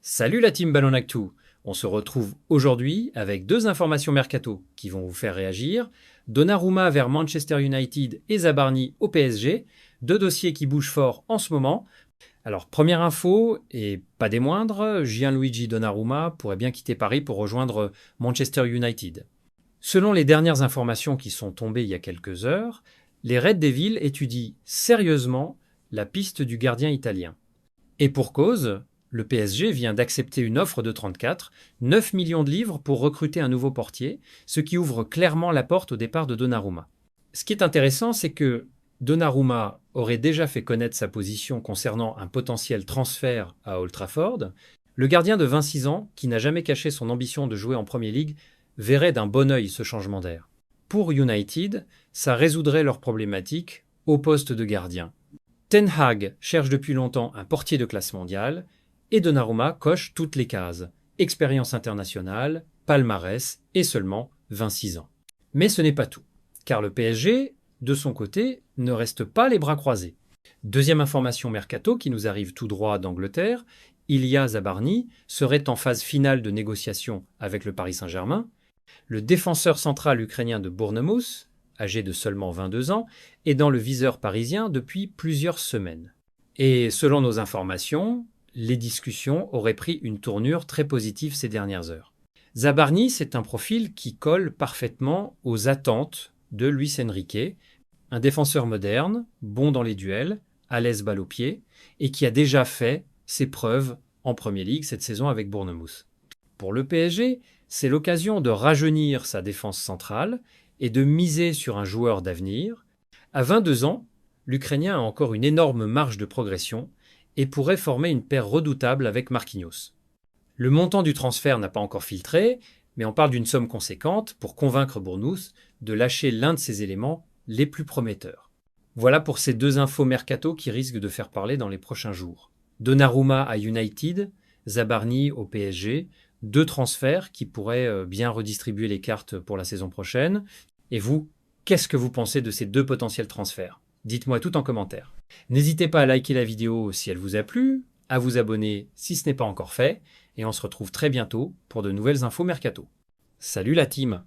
Salut la team Ballon Actu. On se retrouve aujourd'hui avec deux informations mercato qui vont vous faire réagir. Donnarumma vers Manchester United et Zabarni au PSG, deux dossiers qui bougent fort en ce moment. Alors première info, et pas des moindres, Gianluigi Donnarumma pourrait bien quitter Paris pour rejoindre Manchester United. Selon les dernières informations qui sont tombées il y a quelques heures, les Red Devils étudient sérieusement la piste du gardien italien. Et pour cause, le PSG vient d'accepter une offre de 34, 9 millions de livres pour recruter un nouveau portier, ce qui ouvre clairement la porte au départ de Donnarumma. Ce qui est intéressant, c'est que Donnarumma aurait déjà fait connaître sa position concernant un potentiel transfert à Old Trafford. Le gardien de 26 ans, qui n'a jamais caché son ambition de jouer en Premier League, verrait d'un bon œil ce changement d'air. Pour United, ça résoudrait leurs problématiques au poste de gardien. Ten Hag cherche depuis longtemps un portier de classe mondiale et Donnarumma coche toutes les cases. Expérience internationale, palmarès et seulement 26 ans. Mais ce n'est pas tout, car le PSG, de son côté, ne reste pas les bras croisés. Deuxième information mercato qui nous arrive tout droit d'Angleterre, Ilya Zabarni serait en phase finale de négociation avec le Paris Saint-Germain. Le défenseur central ukrainien de Bournemouth, âgé de seulement 22 ans, est dans le viseur parisien depuis plusieurs semaines. Et selon nos informations, les discussions auraient pris une tournure très positive ces dernières heures. Zabarni, c'est un profil qui colle parfaitement aux attentes de Luis Enrique, un défenseur moderne, bon dans les duels, à l'aise balle au pied, et qui a déjà fait ses preuves en Premier League cette saison avec Bournemouth. Pour le PSG, c'est l'occasion de rajeunir sa défense centrale et de miser sur un joueur d'avenir. À 22 ans, l'Ukrainien a encore une énorme marge de progression et pourrait former une paire redoutable avec Marquinhos. Le montant du transfert n'a pas encore filtré, mais on parle d'une somme conséquente pour convaincre Bournemouth de lâcher l'un de ses éléments les plus prometteurs. Voilà pour ces deux infos mercato qui risquent de faire parler dans les prochains jours. Donnarumma à United, Zabarni au PSG, deux transferts qui pourraient bien redistribuer les cartes pour la saison prochaine. Et vous, qu'est-ce que vous pensez de ces deux potentiels transferts ? Dites-moi tout en commentaire. N'hésitez pas à liker la vidéo si elle vous a plu, à vous abonner si ce n'est pas encore fait, et on se retrouve très bientôt pour de nouvelles infos mercato. Salut la team!